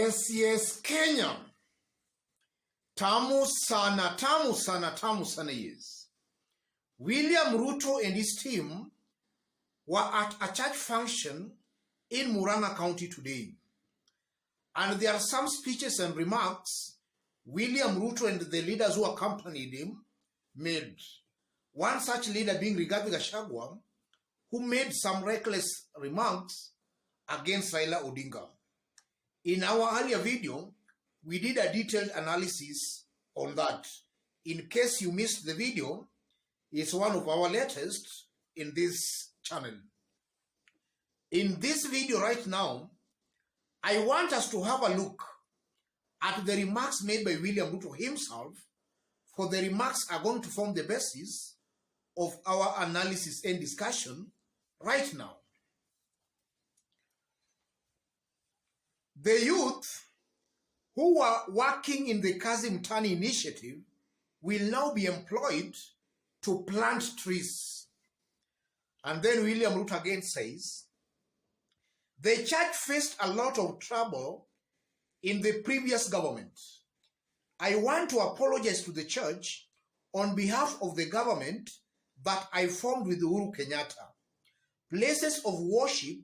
Yes, Kenya. Tamu sana, tamu sana, tamu sana, yes. William Ruto and his team were at a church function in Murang'a County today. And there are some speeches and remarks William Ruto and the leaders who accompanied him made. One such leader being Rigathi Gachagua, who made some reckless remarks against Raila Odinga. In our earlier video, we did a detailed analysis on that. In case you missed the video, it's one of our latest in this channel. In this video right now, I want us to have a look at the remarks made by William Ruto himself, for the remarks are going to form the basis of our analysis and discussion right now. The youth who were working in the Kazi Mtaani initiative will now be employed to plant trees. And then William Ruto again says, the church faced a lot of trouble in the previous government. I want to apologize to the church on behalf of the government that I formed with Uhuru Kenyatta. Places of worship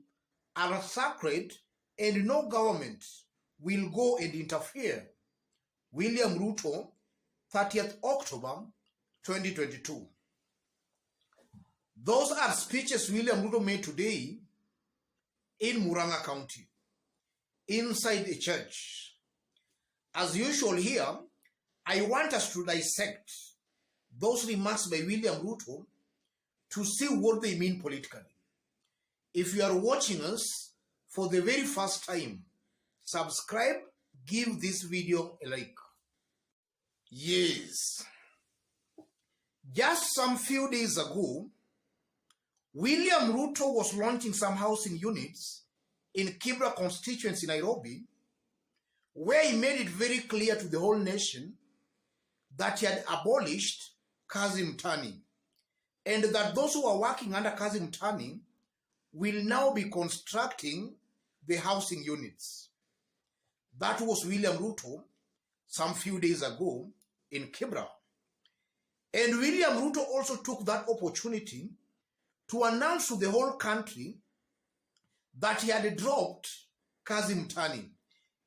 are sacred and no government will go and interfere. William Ruto, 30th October 2022. Those are speeches William Ruto made today in Murang'a County, inside a church. As usual here, I want us to dissect those remarks by William Ruto to see what they mean politically. If you are watching us for the very first time, subscribe, give this video a like. Yes. Just some few days ago, William Ruto was launching some housing units in Kibra constituency, Nairobi, where he made it very clear to the whole nation that he had abolished Kazi Mtaani, and that those who are working under Kazi Mtaani will now be constructing the housing units. That was William Ruto some few days ago in Kibra. And William Ruto also took that opportunity to announce to the whole country that he had dropped Kazi Mtaani.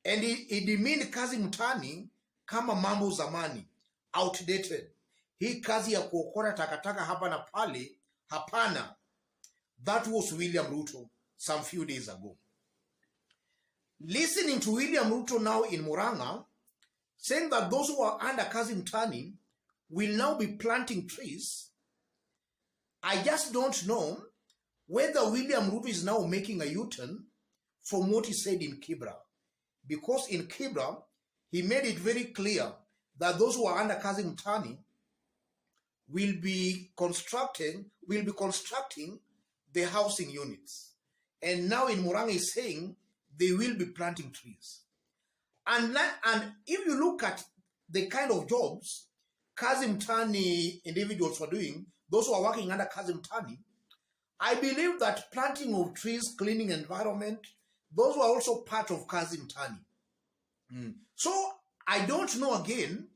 And he demeaned Kazi Mtaani kama mambo zamani, outdated. Hii kazi ya kuokota takataka hapa na pale, hapana. That was William Ruto some few days ago. Listening to William Ruto now in Murang'a, saying that those who are under Kazi Mtaani will now be planting trees, I just don't know whether William Ruto is now making a U-turn from what he said in Kibra. Because in Kibra, he made it very clear that those who are under Kazi Mtaani will be constructing the housing units. And now in Murang'a is saying they will be planting trees. And if you look at the kind of jobs Kazi Mtaani individuals were doing, those who are working under Kazi Mtaani, I believe that planting of trees, cleaning environment, those were also part of Kazi Mtaani. So I don't know again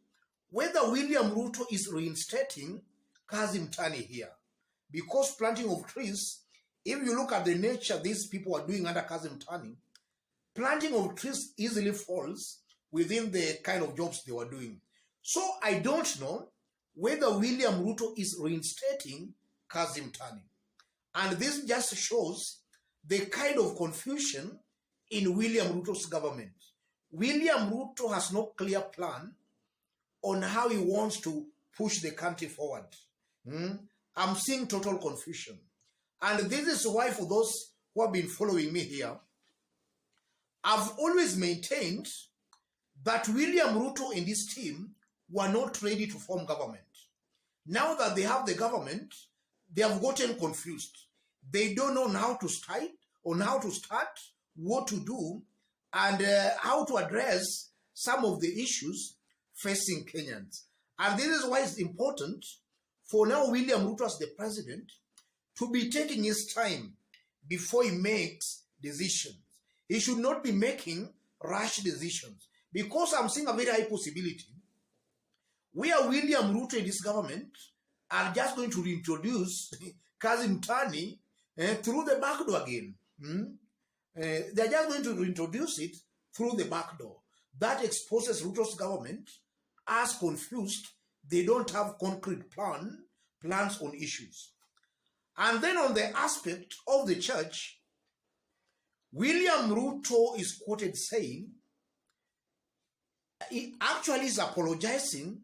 whether William Ruto is reinstating Kazi Mtaani here. Because planting of trees, if you look at the nature these people are doing under Kazi Mtaani, planting of trees easily falls within the kind of jobs they were doing. So I don't know whether William Ruto is reinstating Kazi Mtaani. And this just shows the kind of confusion in William Ruto's government. William Ruto has no clear plan on how he wants to push the country forward. I'm seeing total confusion. And this is why, for those who have been following me here, I've always maintained that William Ruto and his team were not ready to form government. Now that they have the government, they have gotten confused. They don't know how to start, what to do, and how to address some of the issues facing Kenyans. And this is why it's important for now William Ruto as the president to be taking his time before he makes decisions. He should not be making rash decisions. Because I'm seeing a very high possibility where William Ruto and his government are just going to reintroduce Kazi Mtaani through the back door again. They're just going to reintroduce it through the back door. That exposes Ruto's government as confused. They don't have concrete plans on issues. And then on the aspect of the church, William Ruto is quoted saying, he actually is apologizing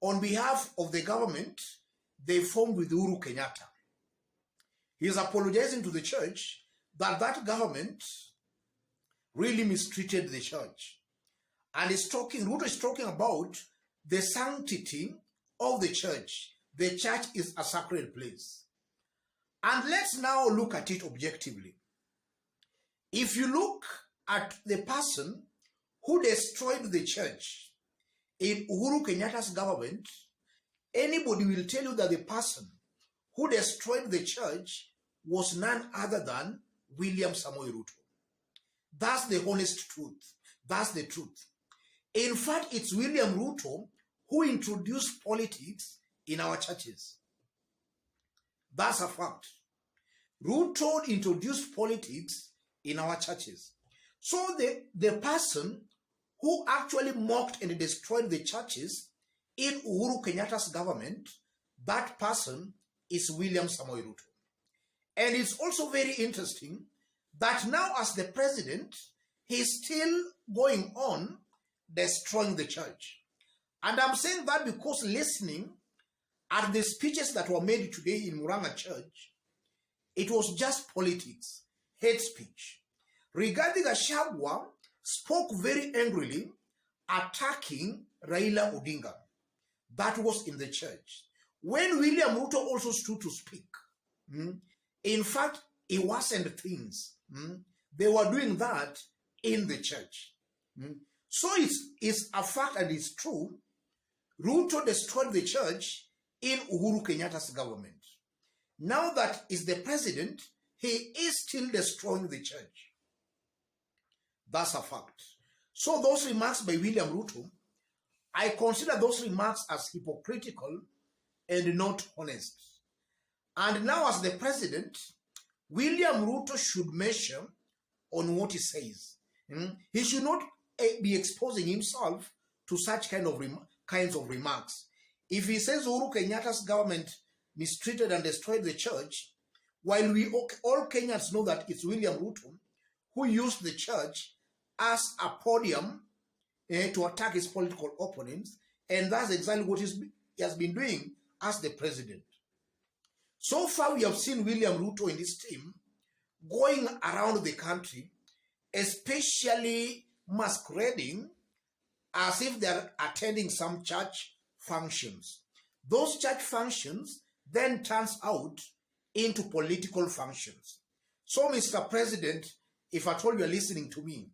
on behalf of the government they formed with Uhuru Kenyatta. He is apologizing to the church that that government really mistreated the church. And Ruto is talking about the sanctity of the church. The church is a sacred place. And let's now look at it objectively. If you look at the person who destroyed the church in Uhuru Kenyatta's government, anybody will tell you that the person who destroyed the church was none other than William Samoei Ruto. That's the honest truth. That's the truth. In fact, it's William Ruto who introduced politics in our churches. That's a fact. Ruto introduced politics in our churches. So the person who actually mocked and destroyed the churches in Uhuru Kenyatta's government, that person is William Samoei Ruto. And it's also very interesting that now as the president, he's still going on destroying the church. And I'm saying that because listening at the speeches that were made today in Murang'a church, it was just politics, hate speech. Rigathi Gachagua spoke very angrily, attacking Raila Odinga. That was in the church. When William Ruto also stood to speak, in fact, he worsened things. They were doing that in the church. So it's a fact and it's true. Ruto destroyed the church in Uhuru Kenyatta's government. Now that is the president, he is still destroying the church. That's a fact. So those remarks by William Ruto, I consider those remarks as hypocritical and not honest. And now as the president, William Ruto should measure on what he says. He should not be exposing himself to such kinds of remarks. If he says Uhuru Kenyatta's government mistreated and destroyed the church, while we all Kenyans know that it's William Ruto who used the church as a podium to attack his political opponents, and that's exactly what he has been doing as the president. So far, we have seen William Ruto and his team going around the country, especially masquerading as if they're attending some church functions. Those church functions then turns out into political functions. So, Mr. President, if at all you're listening to me,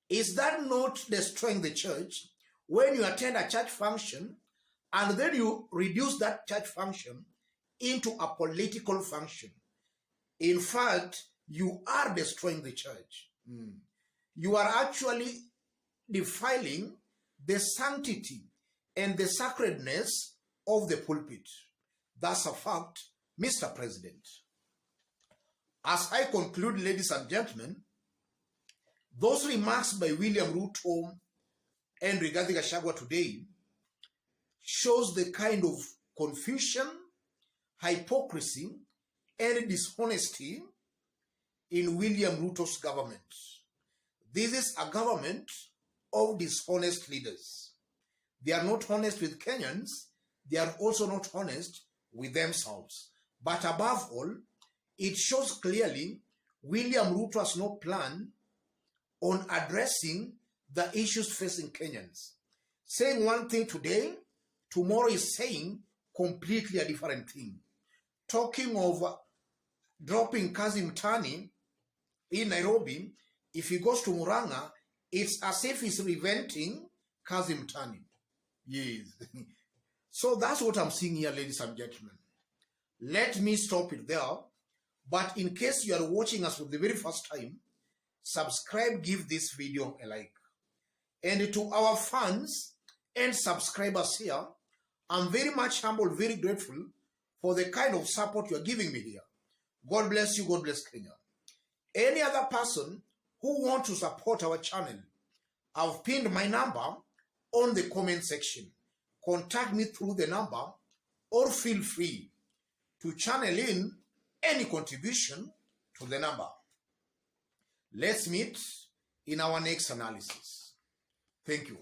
is that not destroying the church when you attend a church function and then you reduce that church function into a political function? In fact, you are destroying the church. You are actually defiling the sanctity and the sacredness of the pulpit. That's a fact, Mr. President. As I conclude, ladies and gentlemen, those remarks by William Ruto and Rigathi Gachagua today shows the kind of confusion, hypocrisy, and dishonesty in William Ruto's government. This is a government of dishonest leaders. They are not honest with Kenyans. They are also not honest with themselves. But above all, it shows clearly William Ruto has no plan on addressing the issues facing Kenyans. Saying one thing today, tomorrow is saying completely a different thing. Talking of dropping Kazi Mtaani in Nairobi, if he goes to Murang'a, it's as if he's reventing Kazi Mtaani. Yes. So that's what I'm seeing here, ladies and gentlemen. Let me stop it there. But in case you are watching us for the very first time, subscribe, give this video a like. And to our fans and subscribers here, I'm very much humble, very grateful for the kind of support you are giving me here. God bless you. God bless Kenya. Any other person who wants to support our channel, I've pinned my number on the comment section. Contact me through the number or feel free to channel in any contribution to the number. Let's meet in our next analysis. Thank you.